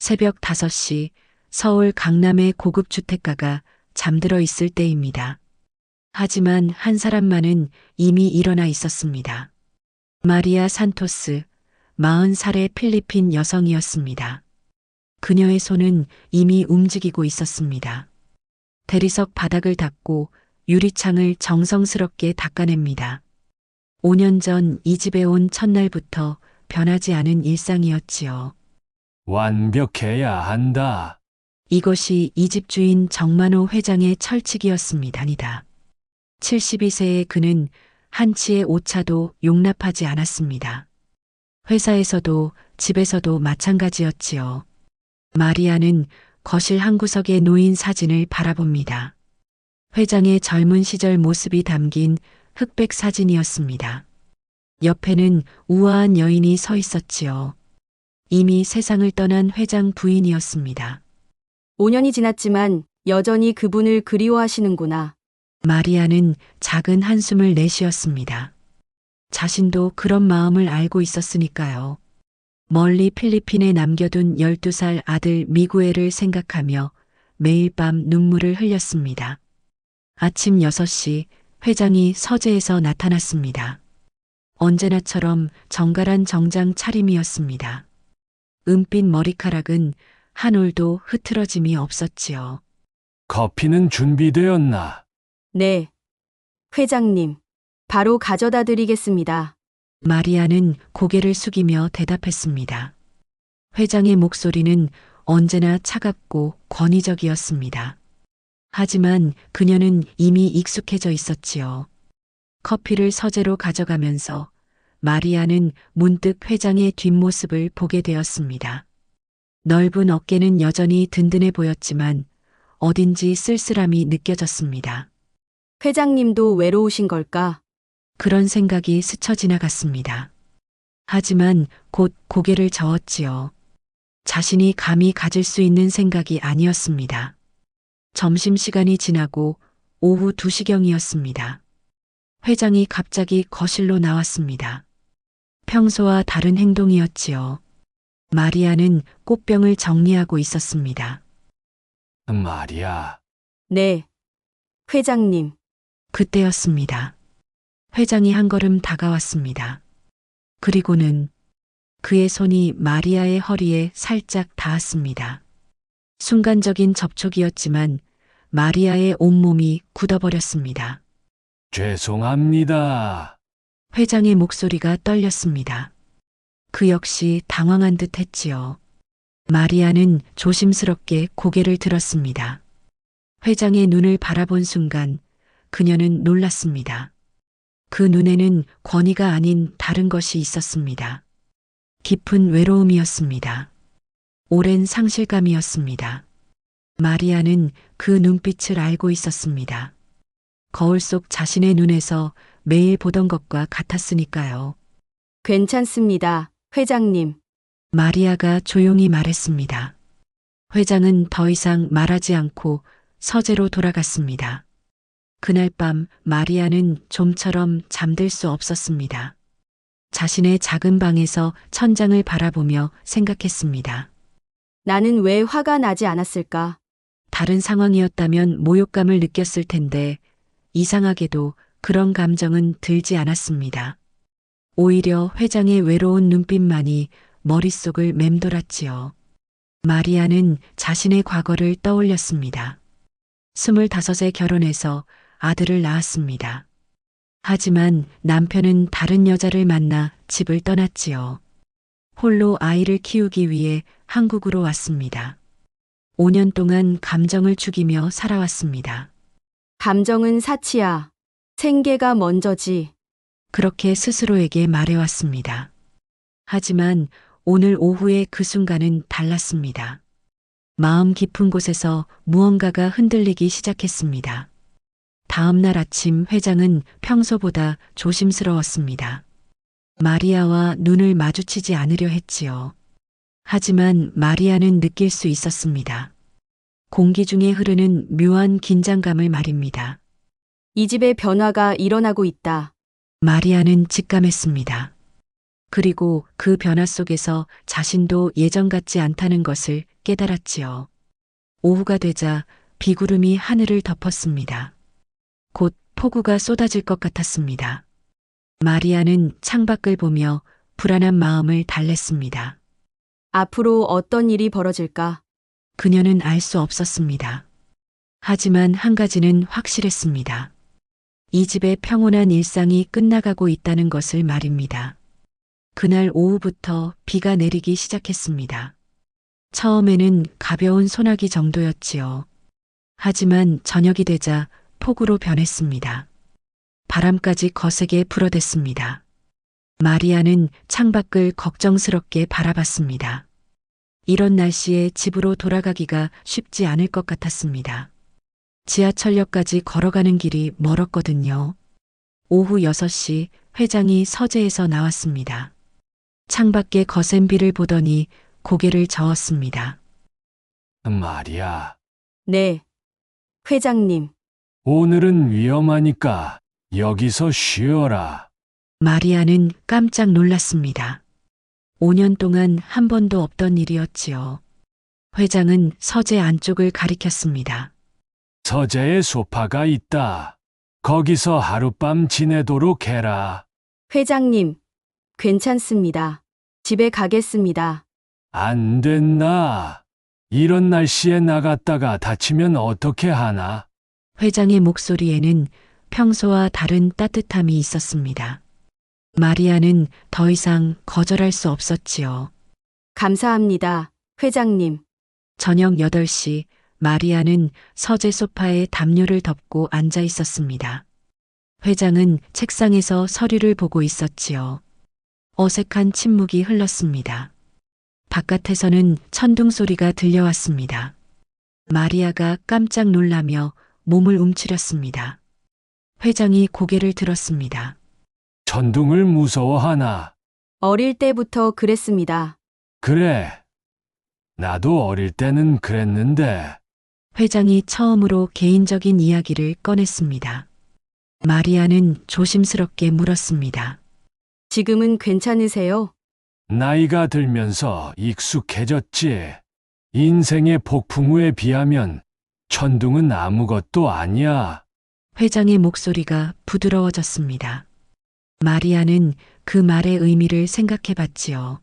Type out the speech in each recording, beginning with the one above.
새벽 5시 서울 강남의 고급 주택가가 잠들어 있을 때입니다. 하지만 한 사람만은 이미 일어나 있었습니다. 마리아 산토스, 40살의 필리핀 여성이었습니다. 그녀의 손은 이미 움직이고 있었습니다. 대리석 바닥을 닦고 유리창을 정성스럽게 닦아냅니다. 5년 전 이 집에 온 첫날부터 변하지 않은 일상이었지요. 완벽해야 한다. 이것이 이 집 주인 정만호 회장의 철칙이었습니다. 72세의 그는 한치의 오차도 용납하지 않았습니다. 회사에서도 집에서도 마찬가지였지요. 마리아는 거실 한 구석에 놓인 사진을 바라봅니다. 회장의 젊은 시절 모습이 담긴 흑백 사진이었습니다. 옆에는 우아한 여인이 서 있었지요. 이미 세상을 떠난 회장 부인이었습니다. 5년이 지났지만 여전히 그분을 그리워하시는구나. 마리아는 작은 한숨을 내쉬었습니다. 자신도 그런 마음을 알고 있었으니까요. 멀리 필리핀에 남겨둔 12살 아들 미구엘을 생각하며 매일 밤 눈물을 흘렸습니다. 아침 6시 회장이 서재에서 나타났습니다. 언제나처럼 정갈한 정장 차림이었습니다. 은빛 머리카락은 한 올도 흐트러짐이 없었지요. 커피는 준비되었나? 네. 회장님, 바로 가져다 드리겠습니다. 마리아는 고개를 숙이며 대답했습니다. 회장의 목소리는 언제나 차갑고 권위적이었습니다. 하지만 그녀는 이미 익숙해져 있었지요. 커피를 서재로 가져가면서 마리아는 문득 회장의 뒷모습을 보게 되었습니다. 넓은 어깨는 여전히 든든해 보였지만 어딘지 쓸쓸함이 느껴졌습니다. 회장님도 외로우신 걸까? 그런 생각이 스쳐 지나갔습니다. 하지만 곧 고개를 저었지요. 자신이 감히 가질 수 있는 생각이 아니었습니다. 점심시간이 지나고 오후 2시경이었습니다. 회장이 갑자기 거실로 나왔습니다. 평소와 다른 행동이었지요. 마리아는 꽃병을 정리하고 있었습니다. 마리아, 네. 회장님, 그때였습니다. 회장이 한 걸음 다가왔습니다. 그리고는 그의 손이 마리아의 허리에 살짝 닿았습니다. 순간적인 접촉이었지만 마리아의 온몸이 굳어버렸습니다. 죄송합니다. 회장의 목소리가 떨렸습니다. 그 역시 당황한 듯 했지요. 마리아는 조심스럽게 고개를 들었습니다. 회장의 눈을 바라본 순간 그녀는 놀랐습니다. 그 눈에는 권위가 아닌 다른 것이 있었습니다. 깊은 외로움이었습니다. 오랜 상실감이었습니다. 마리아는 그 눈빛을 알고 있었습니다. 거울 속 자신의 눈에서 매일 보던 것과 같았으니까요. 괜찮습니다. 회장님. 마리아가 조용히 말했습니다. 회장은 더 이상 말하지 않고 서재로 돌아갔습니다. 그날 밤 마리아는 좀처럼 잠들 수 없었습니다. 자신의 작은 방에서 천장을 바라보며 생각했습니다. 나는 왜 화가 나지 않았을까? 다른 상황이었다면 모욕감을 느꼈을 텐데 이상하게도 그런 감정은 들지 않았습니다. 오히려 회장의 외로운 눈빛만이 머릿속을 맴돌았지요. 마리아는 자신의 과거를 떠올렸습니다. 25에 결혼해서 아들을 낳았습니다. 하지만 남편은 다른 여자를 만나 집을 떠났지요. 홀로 아이를 키우기 위해 한국으로 왔습니다. 5년 동안 감정을 죽이며 살아왔습니다. 감정은 사치야. 생계가 먼저지. 그렇게 스스로에게 말해왔습니다. 하지만 오늘 오후의 그 순간은 달랐습니다. 마음 깊은 곳에서 무언가가 흔들리기 시작했습니다. 다음 날 아침 회장은 평소보다 조심스러웠습니다. 마리아와 눈을 마주치지 않으려 했지요. 하지만 마리아는 느낄 수 있었습니다. 공기 중에 흐르는 묘한 긴장감을 말입니다. 이 집에 변화가 일어나고 있다. 마리아는 직감했습니다. 그리고 그 변화 속에서 자신도 예전 같지 않다는 것을 깨달았지요. 오후가 되자 비구름이 하늘을 덮었습니다. 곧 폭우가 쏟아질 것 같았습니다. 마리아는 창밖을 보며 불안한 마음을 달랬습니다. 앞으로 어떤 일이 벌어질까? 그녀는 알 수 없었습니다. 하지만 한 가지는 확실했습니다. 이 집의 평온한 일상이 끝나가고 있다는 것을 말입니다. 그날 오후부터 비가 내리기 시작했습니다. 처음에는 가벼운 소나기 정도였지요. 하지만 저녁이 되자 폭우로 변했습니다. 바람까지 거세게 불어댔습니다. 마리아는 창밖을 걱정스럽게 바라봤습니다. 이런 날씨에 집으로 돌아가기가 쉽지 않을 것 같았습니다. 지하철역까지 걸어가는 길이 멀었거든요. 오후 6시 회장이 서재에서 나왔습니다. 창밖에 거센 비를 보더니 고개를 저었습니다. 마리아, 네. 회장님. 오늘은 위험하니까 여기서 쉬어라. 마리아는 깜짝 놀랐습니다. 5년 동안 한 번도 없던 일이었지요. 회장은 서재 안쪽을 가리켰습니다. 서재에 소파가 있다. 거기서 하룻밤 지내도록 해라. 회장님. 괜찮습니다. 집에 가겠습니다. 안 됐나? 이런 날씨에 나갔다가 다치면 어떻게 하나? 회장의 목소리에는 평소와 다른 따뜻함이 있었습니다. 마리아는 더 이상 거절할 수 없었지요. 감사합니다. 회장님. 저녁 8시 마리아는 서재 소파에 담요를 덮고 앉아 있었습니다. 회장은 책상에서 서류를 보고 있었지요. 어색한 침묵이 흘렀습니다. 바깥에서는 천둥 소리가 들려왔습니다. 마리아가 깜짝 놀라며 몸을 움츠렸습니다. 회장이 고개를 들었습니다. 천둥을 무서워하나? 어릴 때부터 그랬습니다. 그래. 나도 어릴 때는 그랬는데. 회장이 처음으로 개인적인 이야기를 꺼냈습니다. 마리아는 조심스럽게 물었습니다. 지금은 괜찮으세요? 나이가 들면서 익숙해졌지. 인생의 폭풍우에 비하면 천둥은 아무것도 아니야. 회장의 목소리가 부드러워졌습니다. 마리아는 그 말의 의미를 생각해 봤지요.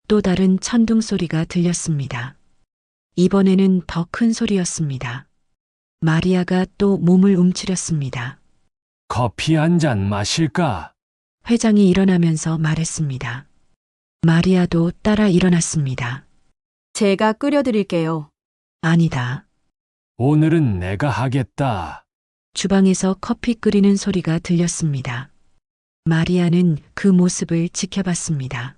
또 다른 천둥 소리가 들렸습니다. 이번에는 더 큰 소리였습니다. 마리아가 또 몸을 움츠렸습니다. 커피 한 잔 마실까? 회장이 일어나면서 말했습니다. 마리아도 따라 일어났습니다. 제가 끓여드릴게요. 아니다. 오늘은 내가 하겠다. 주방에서 커피 끓이는 소리가 들렸습니다. 마리아는 그 모습을 지켜봤습니다.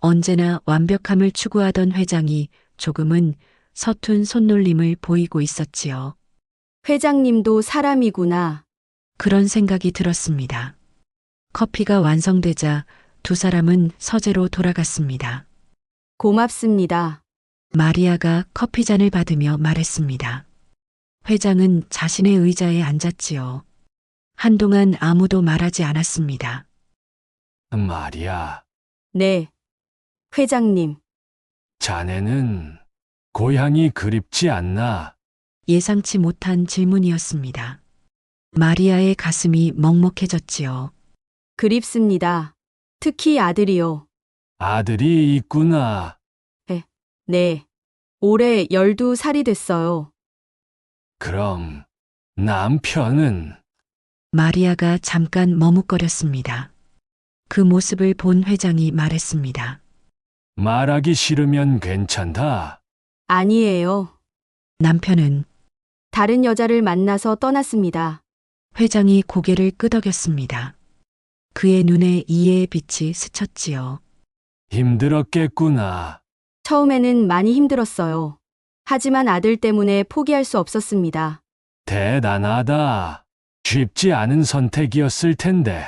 언제나 완벽함을 추구하던 회장이 조금은 서툰 손놀림을 보이고 있었지요. 회장님도 사람이구나. 그런 생각이 들었습니다. 커피가 완성되자 두 사람은 서재로 돌아갔습니다. 고맙습니다. 마리아가 커피잔을 받으며 말했습니다. 회장은 자신의 의자에 앉았지요. 한동안 아무도 말하지 않았습니다. 마리아, 네. 회장님. 자네는 고향이 그립지 않나? 예상치 못한 질문이었습니다. 마리아의 가슴이 먹먹해졌지요. 그립습니다. 특히 아들이요. 아들이 있구나. 네. 올해 12살이 됐어요. 그럼 남편은? 마리아가 잠깐 머뭇거렸습니다. 그 모습을 본 회장이 말했습니다. 말하기 싫으면 괜찮다. 아니에요. 남편은 다른 여자를 만나서 떠났습니다. 회장이 고개를 끄덕였습니다. 그의 눈에 이해의 빛이 스쳤지요. 힘들었겠구나. 처음에는 많이 힘들었어요. 하지만 아들 때문에 포기할 수 없었습니다. 대단하다. 쉽지 않은 선택이었을 텐데.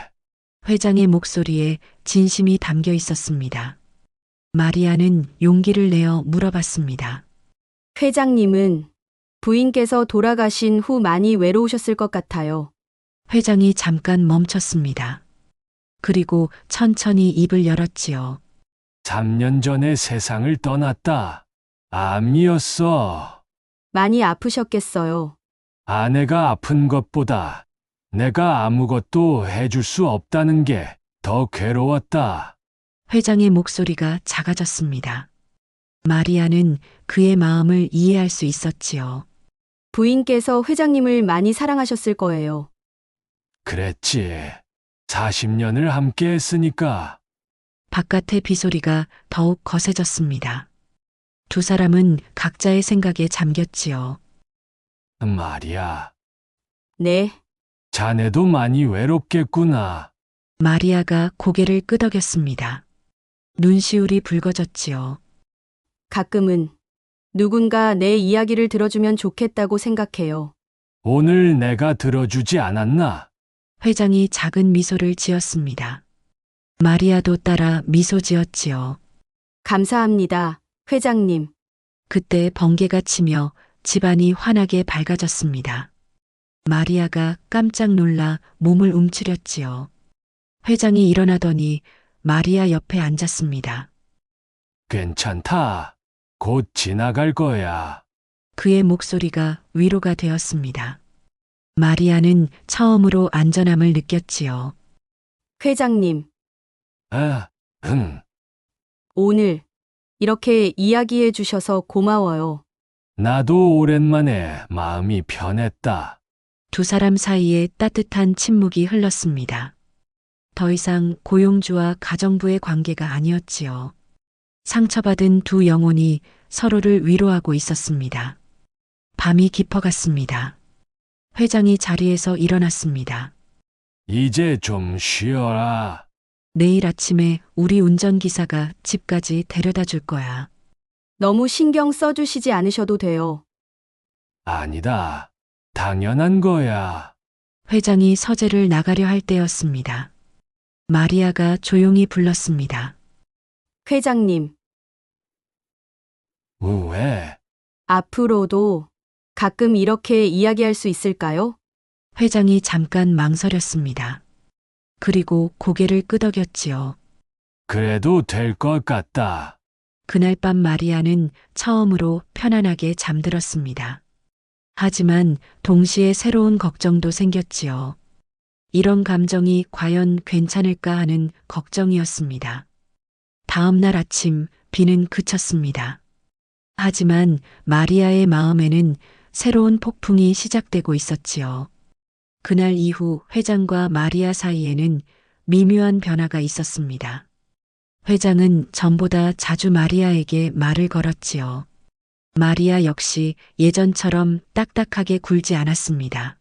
회장의 목소리에 진심이 담겨 있었습니다. 마리아는 용기를 내어 물어봤습니다. 회장님은 부인께서 돌아가신 후 많이 외로우셨을 것 같아요. 회장이 잠깐 멈췄습니다. 그리고 천천히 입을 열었지요. 3년 전에 세상을 떠났다. 암이었어. 많이 아프셨겠어요. 아내가 아픈 것보다 내가 아무것도 해줄 수 없다는 게 더 괴로웠다. 회장의 목소리가 작아졌습니다. 마리아는 그의 마음을 이해할 수 있었지요. 부인께서 회장님을 많이 사랑하셨을 거예요. 그랬지. 40년을 함께 했으니까. 바깥의 비소리가 더욱 거세졌습니다. 두 사람은 각자의 생각에 잠겼지요. 말이야. 네, 자네도 많이 외롭겠구나. 마리아가 고개를 끄덕였습니다. 눈시울이 붉어졌지요. 가끔은 누군가 내 이야기를 들어주면 좋겠다고 생각해요. 오늘 내가 들어주지 않았나? 회장이 작은 미소를 지었습니다. 마리아도 따라 미소 지었지요. 감사합니다, 회장님. 그때 번개가 치며 집안이 환하게 밝아졌습니다. 마리아가 깜짝 놀라 몸을 움츠렸지요. 회장이 일어나더니 마리아 옆에 앉았습니다. 괜찮다. 곧 지나갈 거야. 그의 목소리가 위로가 되었습니다. 마리아는 처음으로 안전함을 느꼈지요. 회장님, 아, 응. 오늘 이렇게 이야기해 주셔서 고마워요. 나도 오랜만에 마음이 편했다. 두 사람 사이에 따뜻한 침묵이 흘렀습니다. 더 이상 고용주와 가정부의 관계가 아니었지요. 상처받은 두 영혼이 서로를 위로하고 있었습니다. 밤이 깊어갔습니다. 회장이 자리에서 일어났습니다. 이제 좀 쉬어라. 내일 아침에 우리 운전기사가 집까지 데려다 줄 거야. 너무 신경 써주시지 않으셔도 돼요. 아니다. 당연한 거야. 회장이 서재를 나가려 할 때였습니다. 마리아가 조용히 불렀습니다. 회장님, 왜? 앞으로도 가끔 이렇게 이야기할 수 있을까요? 회장이 잠깐 망설였습니다. 그리고 고개를 끄덕였지요. 그래도 될 것 같다. 그날 밤 마리아는 처음으로 편안하게 잠들었습니다. 하지만 동시에 새로운 걱정도 생겼지요. 이런 감정이 과연 괜찮을까 하는 걱정이었습니다. 다음 날 아침 비는 그쳤습니다. 하지만 마리아의 마음에는 새로운 폭풍이 시작되고 있었지요. 그날 이후 회장과 마리아 사이에는 미묘한 변화가 있었습니다. 회장은 전보다 자주 마리아에게 말을 걸었지요. 마리아 역시 예전처럼 딱딱하게 굴지 않았습니다.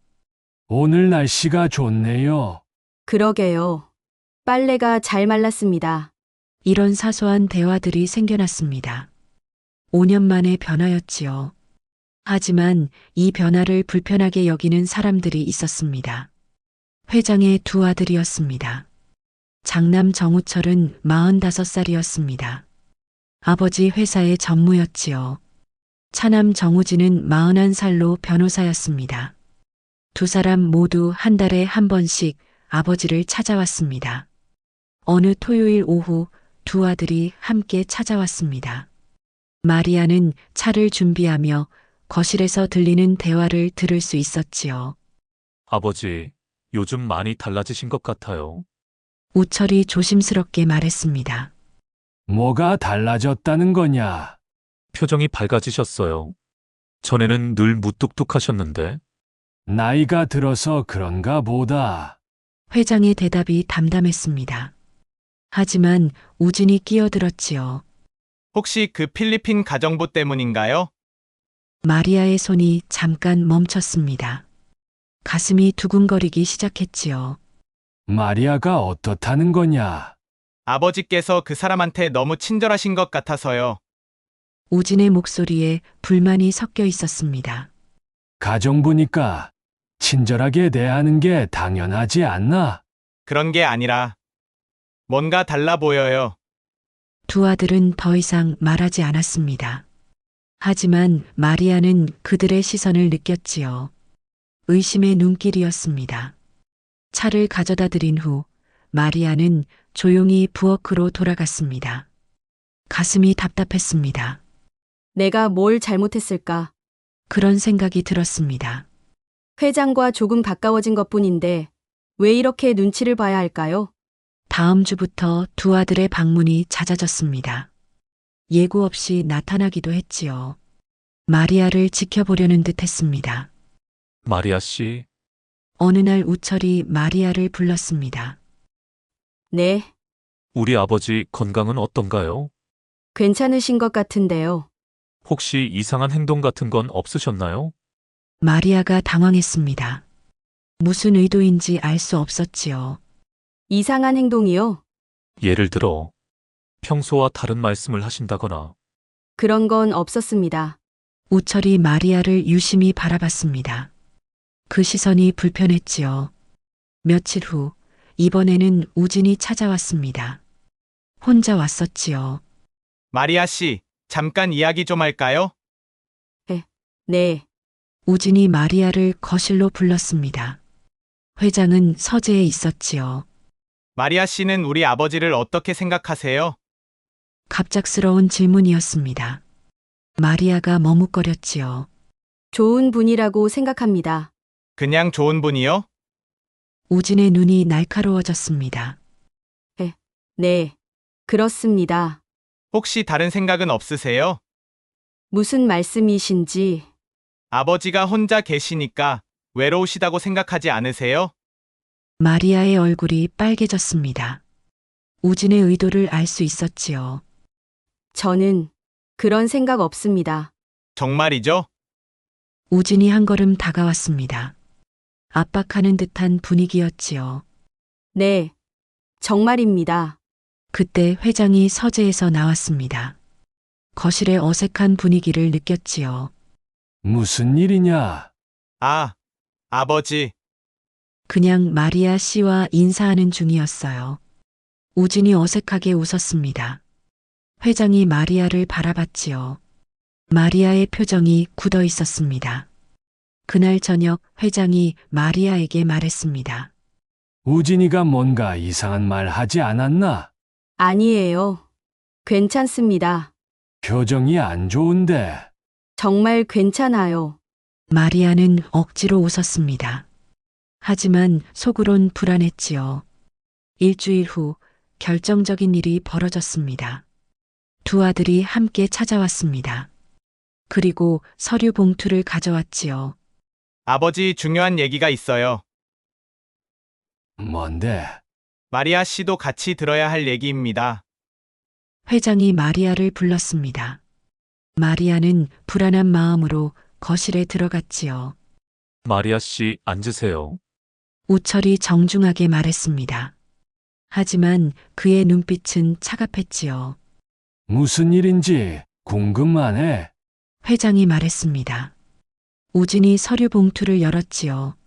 오늘 날씨가 좋네요. 그러게요. 빨래가 잘 말랐습니다. 이런 사소한 대화들이 생겨났습니다. 5년 만의 변화였지요. 하지만 이 변화를 불편하게 여기는 사람들이 있었습니다. 회장의 두 아들이었습니다. 장남 정우철은 45살이었습니다. 아버지 회사의 전무였지요. 차남 정우진은 41살로 변호사였습니다. 두 사람 모두 한 달에 한 번씩 아버지를 찾아왔습니다. 어느 토요일 오후 두 아들이 함께 찾아왔습니다. 마리아는 차를 준비하며 거실에서 들리는 대화를 들을 수 있었지요. 아버지, 요즘 많이 달라지신 것 같아요. 우철이 조심스럽게 말했습니다. 뭐가 달라졌다는 거냐? 표정이 밝아지셨어요. 전에는 늘 무뚝뚝하셨는데. 나이가 들어서 그런가 보다. 회장의 대답이 담담했습니다. 하지만 우진이 끼어들었지요. 혹시 그 필리핀 가정부 때문인가요? 마리아의 손이 잠깐 멈췄습니다. 가슴이 두근거리기 시작했지요. 마리아가 어떻다는 거냐? 아버지께서 그 사람한테 너무 친절하신 것 같아서요. 우진의 목소리에 불만이 섞여 있었습니다. 가정부니까 친절하게 대하는 게 당연하지 않나? 그런 게 아니라 뭔가 달라 보여요. 두 아들은 더 이상 말하지 않았습니다. 하지만 마리아는 그들의 시선을 느꼈지요. 의심의 눈길이었습니다. 차를 가져다 드린 후 마리아는 조용히 부엌으로 돌아갔습니다. 가슴이 답답했습니다. 내가 뭘 잘못했을까? 그런 생각이 들었습니다. 회장과 조금 가까워진 것뿐인데 왜 이렇게 눈치를 봐야 할까요? 다음 주부터 두 아들의 방문이 잦아졌습니다. 예고 없이 나타나기도 했지요. 마리아를 지켜보려는 듯 했습니다. 마리아 씨, 어느 날 우철이 마리아를 불렀습니다. 네, 우리 아버지 건강은 어떤가요? 괜찮으신 것 같은데요. 혹시 이상한 행동 같은 건 없으셨나요? 마리아가 당황했습니다. 무슨 의도인지 알 수 없었지요. 이상한 행동이요? 예를 들어, 평소와 다른 말씀을 하신다거나, 그런 건 없었습니다. 우철이 마리아를 유심히 바라봤습니다. 그 시선이 불편했지요. 며칠 후, 이번에는 우진이 찾아왔습니다. 혼자 왔었지요. 마리아 씨, 잠깐 이야기 좀 할까요? 네, 우진이 마리아를 거실로 불렀습니다. 회장은 서재에 있었지요. 마리아 씨는 우리 아버지를 어떻게 생각하세요? 갑작스러운 질문이었습니다. 마리아가 머뭇거렸지요. 좋은 분이라고 생각합니다. 그냥 좋은 분이요? 우진의 눈이 날카로워졌습니다. 네, 그렇습니다. 혹시 다른 생각은 없으세요? 무슨 말씀이신지. 아버지가 혼자 계시니까 외로우시다고 생각하지 않으세요? 마리아의 얼굴이 빨개졌습니다. 우진의 의도를 알 수 있었지요. 저는 그런 생각 없습니다. 정말이죠? 우진이 한 걸음 다가왔습니다. 압박하는 듯한 분위기였지요. 네, 정말입니다. 그때 회장이 서재에서 나왔습니다. 거실의 어색한 분위기를 느꼈지요. 무슨 일이냐? 아, 아버지. 그냥 마리아 씨와 인사하는 중이었어요. 우진이 어색하게 웃었습니다. 회장이 마리아를 바라봤지요. 마리아의 표정이 굳어 있었습니다. 그날 저녁 회장이 마리아에게 말했습니다. 우진이가 뭔가 이상한 말 하지 않았나? 아니에요. 괜찮습니다. 표정이 안 좋은데. 정말 괜찮아요. 마리아는 억지로 웃었습니다. 하지만 속으론 불안했지요. 일주일 후 결정적인 일이 벌어졌습니다. 두 아들이 함께 찾아왔습니다. 그리고 서류 봉투를 가져왔지요. 아버지 중요한 얘기가 있어요. 뭔데? 마리아 씨도 같이 들어야 할 얘기입니다. 회장이 마리아를 불렀습니다. 마리아는 불안한 마음으로 거실에 들어갔지요. 마리아 씨 앉으세요. 우철이 정중하게 말했습니다. 하지만 그의 눈빛은 차갑했지요. 무슨 일인지 궁금하네. 회장이 말했습니다. 우진이 서류 봉투를 열었지요.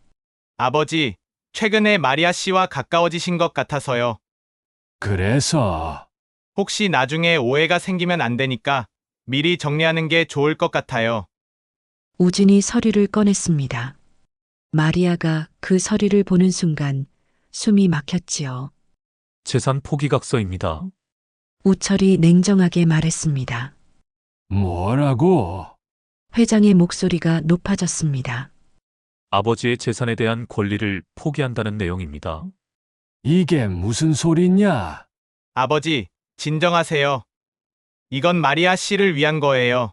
아버지, 최근에 마리아 씨와 가까워지신 것 같아서요. 그래서 혹시 나중에 오해가 생기면 안 되니까 미리 정리하는 게 좋을 것 같아요. 우진이 서류를 꺼냈습니다. 마리아가 그 서류를 보는 순간 숨이 막혔지요. 재산 포기각서입니다. 우철이 냉정하게 말했습니다. 뭐라고? 회장의 목소리가 높아졌습니다. 아버지의 재산에 대한 권리를 포기한다는 내용입니다. 이게 무슨 소리냐? 아버지, 진정하세요. 이건 마리아 씨를 위한 거예요.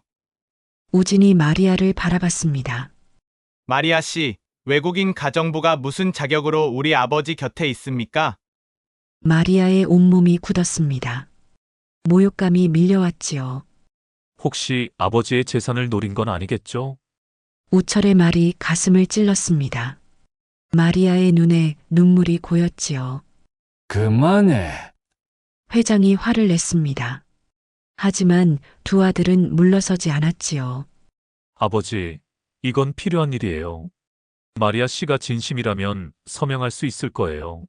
우진이 마리아를 바라봤습니다. 마리아 씨, 외국인 가정부가 무슨 자격으로 우리 아버지 곁에 있습니까? 마리아의 온몸이 굳었습니다. 모욕감이 밀려왔지요. 혹시 아버지의 재산을 노린 건 아니겠죠? 우철의 말이 가슴을 찔렀습니다. 마리아의 눈에 눈물이 고였지요. 그만해. 회장이 화를 냈습니다. 하지만 두 아들은 물러서지 않았지요. 아버지, 이건 필요한 일이에요. 마리아 씨가 진심이라면 서명할 수 있을 거예요.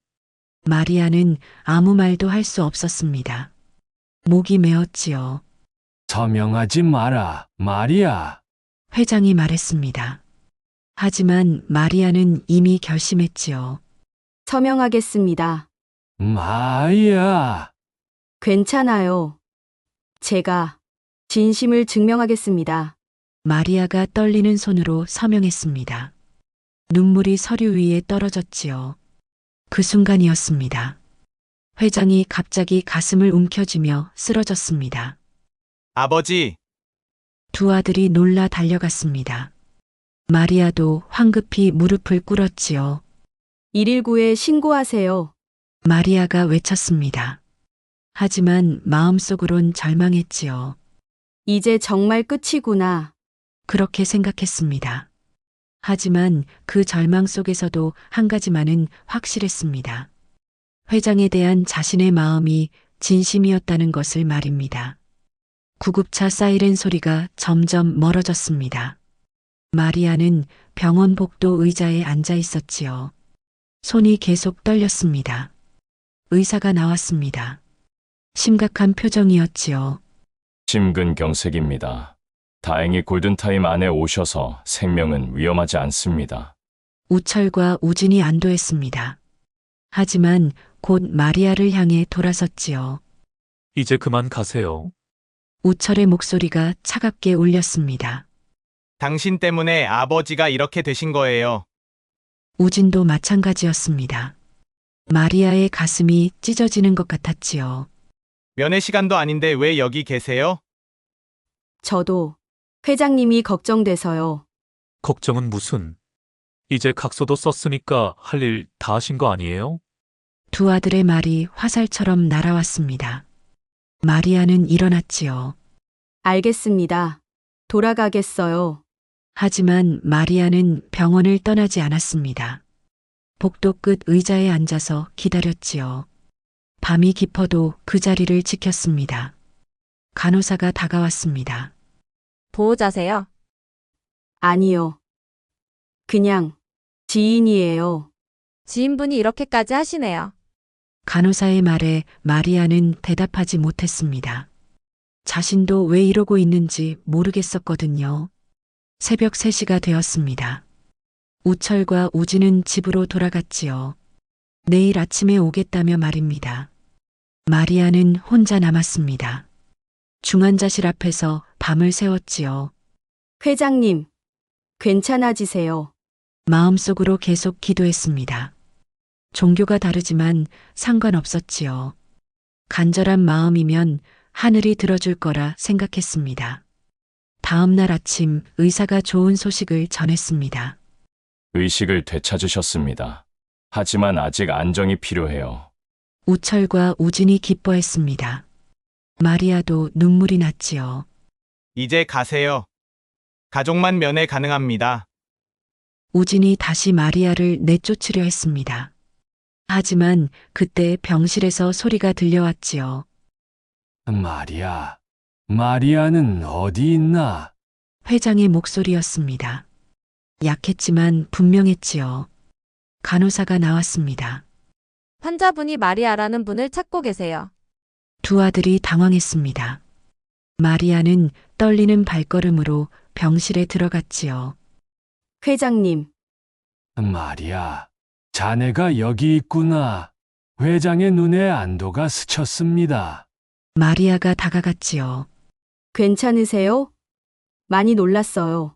마리아는 아무 말도 할 수 없었습니다. 목이 메었지요. 서명하지 마라, 마리아. 회장이 말했습니다. 하지만 마리아는 이미 결심했지요. 서명하겠습니다. 마리아. 괜찮아요. 제가 진심을 증명하겠습니다. 마리아가 떨리는 손으로 서명했습니다. 눈물이 서류 위에 떨어졌지요. 그 순간이었습니다. 회장이 갑자기 가슴을 움켜쥐며 쓰러졌습니다. 아버지, 두 아들이 놀라 달려갔습니다. 마리아도 황급히 무릎을 꿇었지요. 119에 신고하세요. 마리아가 외쳤습니다. 하지만 마음속으론 절망했지요. 이제 정말 끝이구나. 그렇게 생각했습니다. 하지만 그 절망 속에서도 한 가지만은 확실했습니다. 회장에 대한 자신의 마음이 진심이었다는 것을 말입니다. 구급차 사이렌 소리가 점점 멀어졌습니다. 마리아는 병원 복도 의자에 앉아 있었지요. 손이 계속 떨렸습니다. 의사가 나왔습니다. 심각한 표정이었지요. 심근경색입니다. 다행히 골든타임 안에 오셔서 생명은 위험하지 않습니다. 우철과 우진이 안도했습니다. 하지만 곧 마리아를 향해 돌아섰지요. 이제 그만 가세요. 우철의 목소리가 차갑게 울렸습니다. 당신 때문에 아버지가 이렇게 되신 거예요. 우진도 마찬가지였습니다. 마리아의 가슴이 찢어지는 것 같았지요. 면회 시간도 아닌데 왜 여기 계세요? 저도 회장님이 걱정돼서요. 걱정은 무슨. 이제 각서도 썼으니까 할 일 다 하신 거 아니에요? 두 아들의 말이 화살처럼 날아왔습니다. 마리아는 일어났지요. 알겠습니다. 돌아가겠어요. 하지만 마리아는 병원을 떠나지 않았습니다. 복도 끝 의자에 앉아서 기다렸지요. 밤이 깊어도 그 자리를 지켰습니다. 간호사가 다가왔습니다. 보호자세요? 아니요. 그냥 지인이에요. 지인분이 이렇게까지 하시네요. 간호사의 말에 마리아는 대답하지 못했습니다. 자신도 왜 이러고 있는지 모르겠었거든요. 새벽 3시가 되었습니다. 우철과 우진은 집으로 돌아갔지요. 내일 아침에 오겠다며 말입니다. 마리아는 혼자 남았습니다. 중환자실 앞에서 밤을 새웠지요. 회장님, 괜찮아지세요. 마음속으로 계속 기도했습니다. 종교가 다르지만 상관없었지요. 간절한 마음이면 하늘이 들어줄 거라 생각했습니다. 다음 날 아침 의사가 좋은 소식을 전했습니다. 의식을 되찾으셨습니다. 하지만 아직 안정이 필요해요. 우철과 우진이 기뻐했습니다. 마리아도 눈물이 났지요. 이제 가세요. 가족만 면회 가능합니다. 우진이 다시 마리아를 내쫓으려 했습니다. 하지만 그때 병실에서 소리가 들려왔지요. 마리아, 마리아는 어디 있나? 회장의 목소리였습니다. 약했지만 분명했지요. 간호사가 나왔습니다. 환자분이 마리아라는 분을 찾고 계세요. 두 아들이 당황했습니다. 마리아는 떨리는 발걸음으로 병실에 들어갔지요. 회장님, 마리아, 자네가 여기 있구나. 회장의 눈에 안도가 스쳤습니다. 마리아가 다가갔지요. 괜찮으세요? 많이 놀랐어요.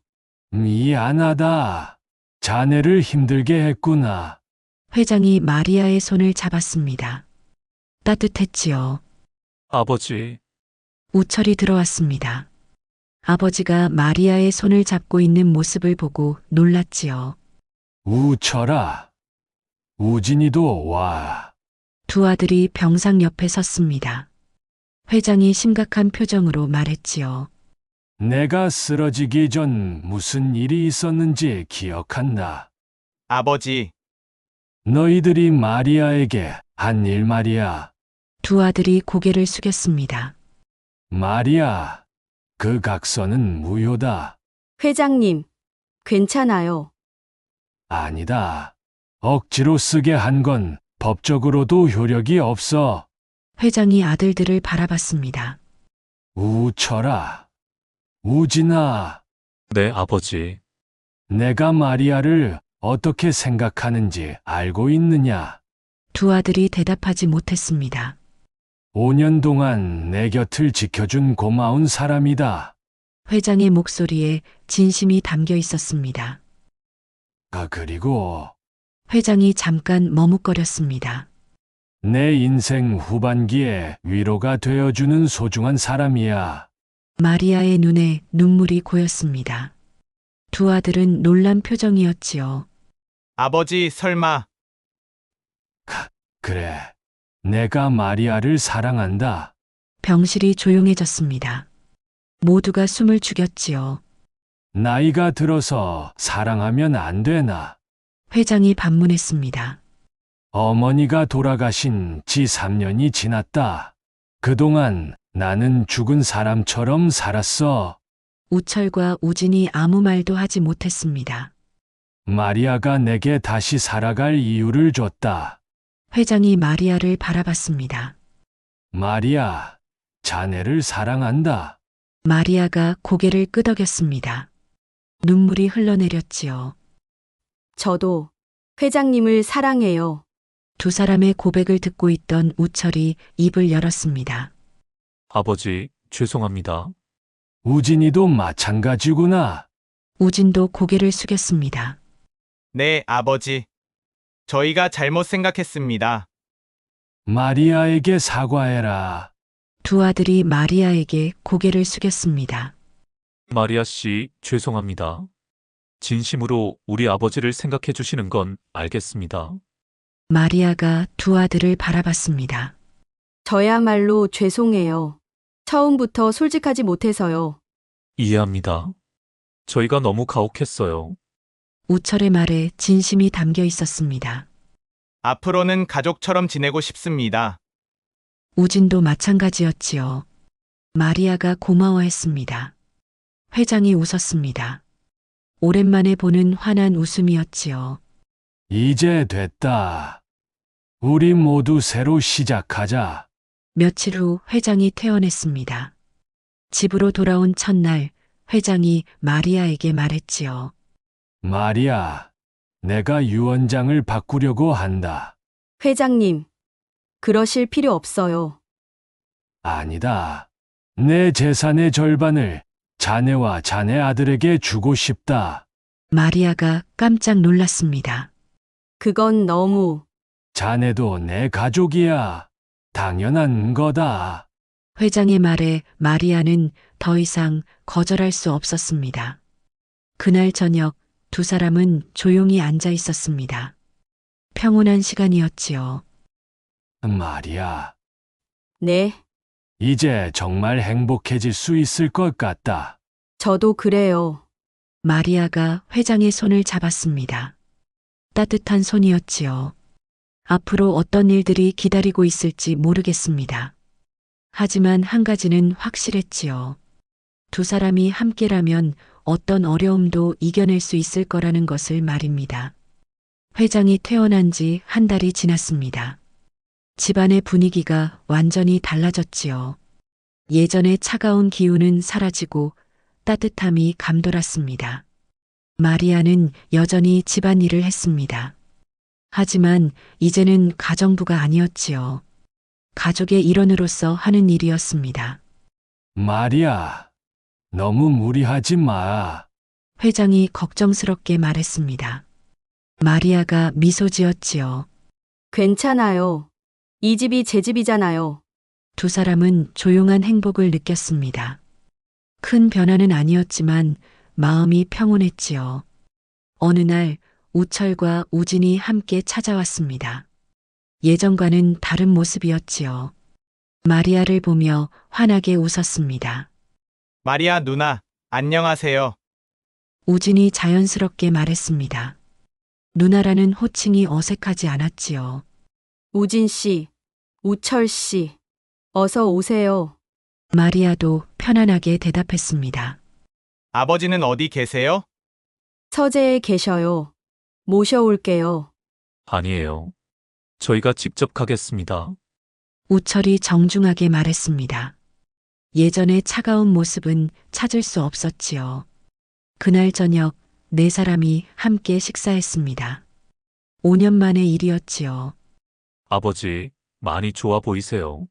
미안하다. 자네를 힘들게 했구나. 회장이 마리아의 손을 잡았습니다. 따뜻했지요. 아버지, 우철이 들어왔습니다. 아버지가 마리아의 손을 잡고 있는 모습을 보고 놀랐지요. 우철아, 우진이도 와. 두 아들이 병상 옆에 섰습니다. 회장이 심각한 표정으로 말했지요. 내가 쓰러지기 전 무슨 일이 있었는지 기억한다. 아버지, 너희들이 마리아에게 한 일 말이야. 두 아들이 고개를 숙였습니다. 마리아, 그 각서는 무효다. 회장님, 괜찮아요. 아니다. 억지로 쓰게 한 건 법적으로도 효력이 없어. 회장이 아들들을 바라봤습니다. 우철아, 우진아, 네, 아버지. 내가 마리아를 어떻게 생각하는지 알고 있느냐? 두 아들이 대답하지 못했습니다. 5년 동안 내 곁을 지켜준 고마운 사람이다. 회장의 목소리에 진심이 담겨 있었습니다. 그리고 회장이 잠깐 머뭇거렸습니다. 내 인생 후반기에 위로가 되어주는 소중한 사람이야. 마리아의 눈에 눈물이 고였습니다. 두 아들은 놀란 표정이었지요. 아버지, 설마 그래. 내가 마리아를 사랑한다. 병실이 조용해졌습니다. 모두가 숨을 죽였지요. 나이가 들어서 사랑하면 안 되나? 회장이 반문했습니다. 어머니가 돌아가신 지 3년이 지났다. 그동안 나는 죽은 사람처럼 살았어. 우철과 우진이 아무 말도 하지 못했습니다. 마리아가 내게 다시 살아갈 이유를 줬다. 회장이 마리아를 바라봤습니다. 마리아, 자네를 사랑한다. 마리아가 고개를 끄덕였습니다. 눈물이 흘러내렸지요. 저도 회장님을 사랑해요. 두 사람의 고백을 듣고 있던 우철이 입을 열었습니다. 아버지, 죄송합니다. 우진이도 마찬가지구나. 우진도 고개를 숙였습니다. 네, 아버지. 저희가 잘못 생각했습니다. 마리아에게 사과해라. 두 아들이 마리아에게 고개를 숙였습니다. 마리아 씨, 죄송합니다. 진심으로 우리 아버지를 생각해 주시는 건 알겠습니다. 마리아가 두 아들을 바라봤습니다. 저야말로 죄송해요. 처음부터 솔직하지 못해서요. 이해합니다. 저희가 너무 가혹했어요. 우철의 말에 진심이 담겨 있었습니다. 앞으로는 가족처럼 지내고 싶습니다. 우진도 마찬가지였지요. 마리아가 고마워했습니다. 회장이 웃었습니다. 오랜만에 보는 환한 웃음이었지요. 이제 됐다. 우리 모두 새로 시작하자. 며칠 후 회장이 퇴원했습니다. 집으로 돌아온 첫날 회장이 마리아에게 말했지요. 마리아, 내가 유언장을 바꾸려고 한다. 회장님, 그러실 필요 없어요. 아니다. 내 재산의 절반을 자네와 자네 아들에게 주고 싶다. 마리아가 깜짝 놀랐습니다. 그건 너무 자네도 내 가족이야. 당연한 거다. 회장의 말에 마리아는 더 이상 거절할 수 없었습니다. 그날 저녁 두 사람은 조용히 앉아 있었습니다. 평온한 시간이었지요. 마리아, 네, 이제 정말 행복해질 수 있을 것 같다. 저도 그래요. 마리아가 회장의 손을 잡았습니다. 따뜻한 손이었지요. 앞으로 어떤 일들이 기다리고 있을지 모르겠습니다. 하지만 한 가지는 확실했지요. 두 사람이 함께라면 어떤 어려움도 이겨낼 수 있을 거라는 것을 말입니다. 회장이 퇴원한 지 한 달이 지났습니다. 집안의 분위기가 완전히 달라졌지요. 예전의 차가운 기운은 사라지고 따뜻함이 감돌았습니다. 마리아는 여전히 집안일을 했습니다. 하지만 이제는 가정부가 아니었지요. 가족의 일원으로서 하는 일이었습니다. 마리아, 너무 무리하지 마. 회장이 걱정스럽게 말했습니다. 마리아가 미소 지었지요. 괜찮아요. 이 집이 제 집이잖아요. 두 사람은 조용한 행복을 느꼈습니다. 큰 변화는 아니었지만 마음이 평온했지요. 어느 날 우철과 우진이 함께 찾아왔습니다. 예전과는 다른 모습이었지요. 마리아를 보며 환하게 웃었습니다. 마리아 누나, 안녕하세요. 우진이 자연스럽게 말했습니다. 누나라는 호칭이 어색하지 않았지요. 우진 씨, 우철 씨, 어서 오세요. 마리아도 편안하게 대답했습니다. 아버지는 어디 계세요? 서재에 계셔요. 모셔올게요. 아니에요. 저희가 직접 가겠습니다. 우철이 정중하게 말했습니다. 예전의 차가운 모습은 찾을 수 없었지요. 그날 저녁 네 사람이 함께 식사했습니다. 5년 만의 일이었지요. 아버지, 많이 좋아 보이세요.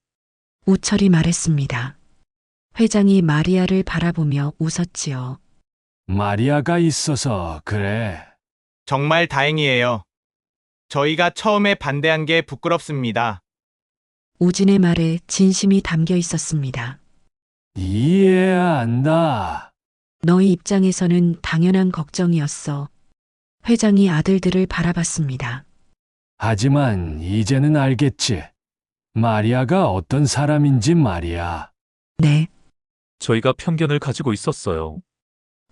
우철이 말했습니다. 회장이 마리아를 바라보며 웃었지요. 마리아가 있어서 그래. 정말 다행이에요. 저희가 처음에 반대한 게 부끄럽습니다. 우진의 말에 진심이 담겨 있었습니다. 이해한다. 너희 입장에서는 당연한 걱정이었어. 회장이 아들들을 바라봤습니다. 하지만 이제는 알겠지. 마리아가 어떤 사람인지 말이야. 네, 저희가 편견을 가지고 있었어요.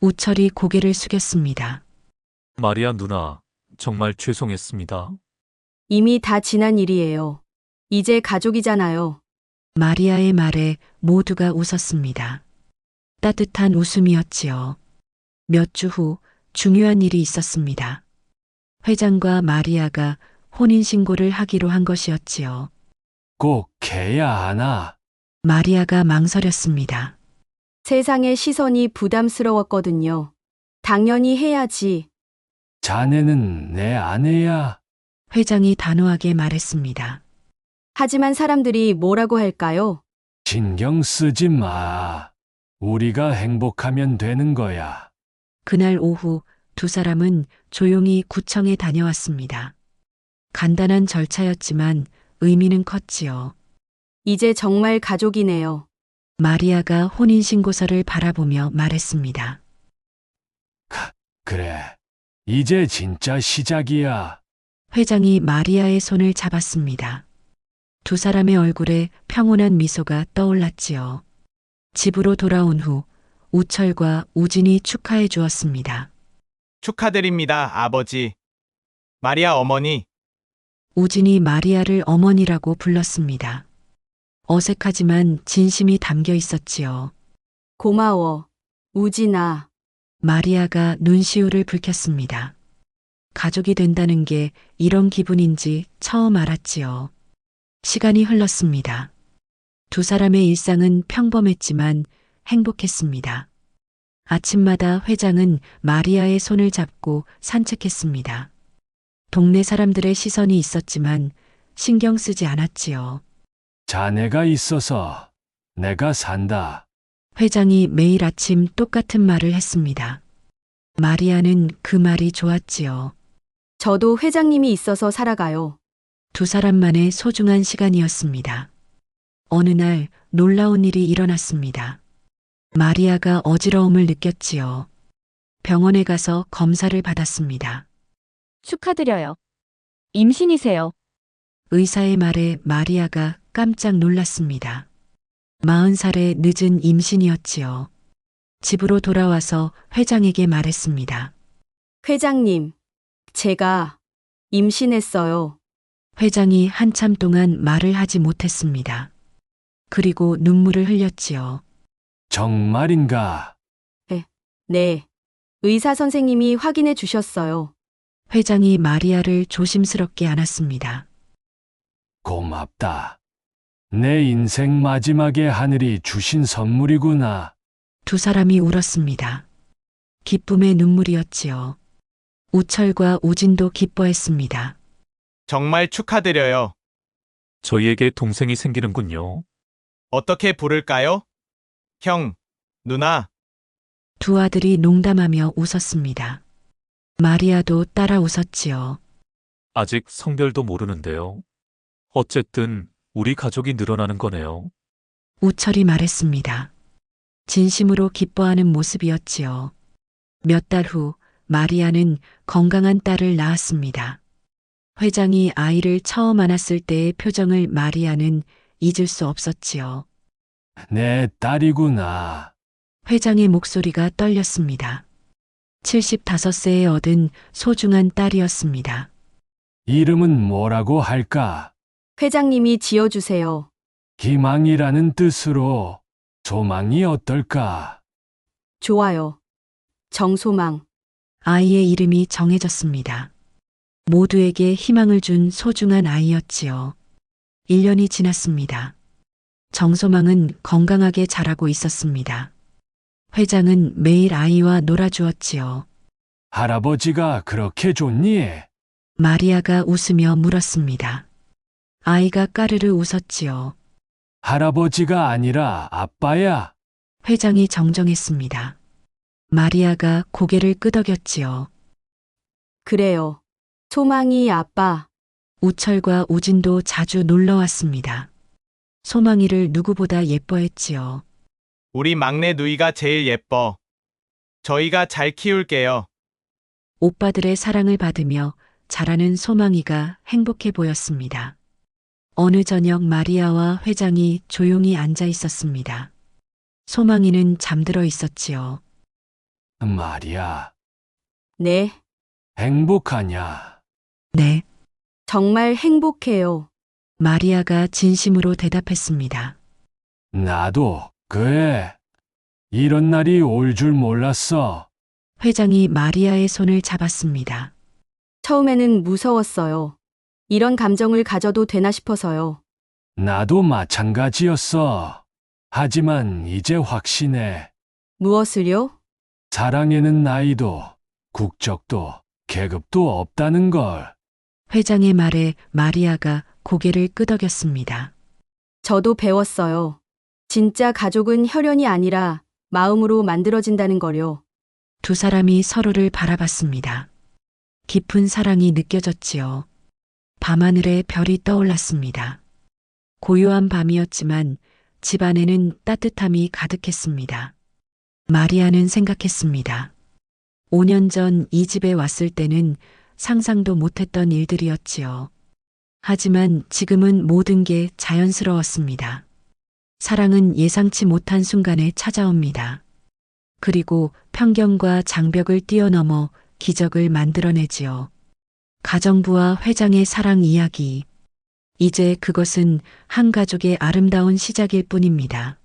우철이 고개를 숙였습니다. 마리아 누나, 정말 죄송했습니다. 이미 다 지난 일이에요. 이제 가족이잖아요. 마리아의 말에 모두가 웃었습니다. 따뜻한 웃음이었지요. 몇 주 후 중요한 일이 있었습니다. 회장과 마리아가 혼인신고를 하기로 한 것이었지요. 꼭 해야 하나? 마리아가 망설였습니다. 세상의 시선이 부담스러웠거든요. 당연히 해야지. 자네는 내 아내야. 회장이 단호하게 말했습니다. 하지만 사람들이 뭐라고 할까요? 신경 쓰지 마. 우리가 행복하면 되는 거야. 그날 오후 두 사람은 조용히 구청에 다녀왔습니다. 간단한 절차였지만 의미는 컸지요. 이제 정말 가족이네요. 마리아가 혼인신고서를 바라보며 말했습니다. 그래. 이제 진짜 시작이야. 회장이 마리아의 손을 잡았습니다. 두 사람의 얼굴에 평온한 미소가 떠올랐지요. 집으로 돌아온 후 우철과 우진이 축하해 주었습니다. 축하드립니다, 아버지. 마리아 어머니, 우진이 마리아를 어머니라고 불렀습니다. 어색하지만 진심이 담겨 있었지요. 고마워. 우진아. 마리아가 눈시울을 붉혔습니다. 가족이 된다는 게 이런 기분인지 처음 알았지요. 시간이 흘렀습니다. 두 사람의 일상은 평범했지만 행복했습니다. 아침마다 회장은 마리아의 손을 잡고 산책했습니다. 동네 사람들의 시선이 있었지만 신경 쓰지 않았지요. 자네가 있어서 내가 산다. 회장이 매일 아침 똑같은 말을 했습니다. 마리아는 그 말이 좋았지요. 저도 회장님이 있어서 살아가요. 두 사람만의 소중한 시간이었습니다. 어느 날 놀라운 일이 일어났습니다. 마리아가 어지러움을 느꼈지요. 병원에 가서 검사를 받았습니다. 축하드려요. 임신이세요. 의사의 말에 마리아가 깜짝 놀랐습니다. 40살의 늦은 임신이었지요. 집으로 돌아와서 회장에게 말했습니다. 회장님, 제가 임신했어요. 회장이 한참 동안 말을 하지 못했습니다. 그리고 눈물을 흘렸지요. 정말인가? 네. 의사 선생님이 확인해 주셨어요. 회장이 마리아를 조심스럽게 안았습니다. 고맙다. 내 인생 마지막에 하늘이 주신 선물이구나. 두 사람이 울었습니다. 기쁨의 눈물이었지요. 우철과 우진도 기뻐했습니다. 정말 축하드려요. 저희에게 동생이 생기는군요. 어떻게 부를까요? 형, 누나, 두 아들이 농담하며 웃었습니다. 마리아도 따라 웃었지요. 아직 성별도 모르는데요. 어쨌든 우리 가족이 늘어나는 거네요. 우철이 말했습니다. 진심으로 기뻐하는 모습이었지요. 몇 달 후 마리아는 건강한 딸을 낳았습니다. 회장이 아이를 처음 안았을 때의 표정을 마리아는 잊을 수 없었지요. 내 딸이구나. 회장의 목소리가 떨렸습니다. 75세에 얻은 소중한 딸이었습니다. 이름은 뭐라고 할까? 회장님이 지어주세요. 기망이라는 뜻으로 소망이 어떨까? 좋아요. 정소망. 아이의 이름이 정해졌습니다. 모두에게 희망을 준 소중한 아이였지요. 1년이 지났습니다. 정소망은 건강하게 자라고 있었습니다. 회장은 매일 아이와 놀아주었지요. 할아버지가 그렇게 좋니? 마리아가 웃으며 물었습니다. 아이가 까르르 웃었지요. 할아버지가 아니라 아빠야. 회장이 정정했습니다. 마리아가 고개를 끄덕였지요. 그래요. 소망이 아빠. 우철과 우진도 자주 놀러 왔습니다. 소망이를 누구보다 예뻐했지요. 우리 막내 누이가 제일 예뻐. 저희가 잘 키울게요. 오빠들의 사랑을 받으며 자라는 소망이가 행복해 보였습니다. 어느 저녁 마리아와 회장이 조용히 앉아 있었습니다. 소망이는 잠들어 있었지요. 마리아, 네. 행복하냐? 네, 정말 행복해요. 마리아가 진심으로 대답했습니다. 나도, 그래. 이런 날이 올 줄 몰랐어. 회장이 마리아의 손을 잡았습니다. 처음에는 무서웠어요. 이런 감정을 가져도 되나 싶어서요. 나도 마찬가지였어. 하지만 이제 확신해. 무엇을요? 사랑에는 나이도, 국적도, 계급도 없다는 걸. 회장의 말에 마리아가 고개를 끄덕였습니다. 저도 배웠어요. 진짜 가족은 혈연이 아니라 마음으로 만들어진다는 거요. 두 사람이 서로를 바라봤습니다. 깊은 사랑이 느껴졌지요. 밤하늘에 별이 떠올랐습니다. 고요한 밤이었지만 집 안에는 따뜻함이 가득했습니다. 마리아는 생각했습니다. 5년 전 이 집에 왔을 때는 상상도 못했던 일들이었지요. 하지만 지금은 모든 게 자연스러웠습니다. 사랑은 예상치 못한 순간에 찾아옵니다. 그리고 편견과 장벽을 뛰어넘어 기적을 만들어내지요. 가정부와 회장의 사랑 이야기. 이제 그것은 한 가족의 아름다운 시작일 뿐입니다.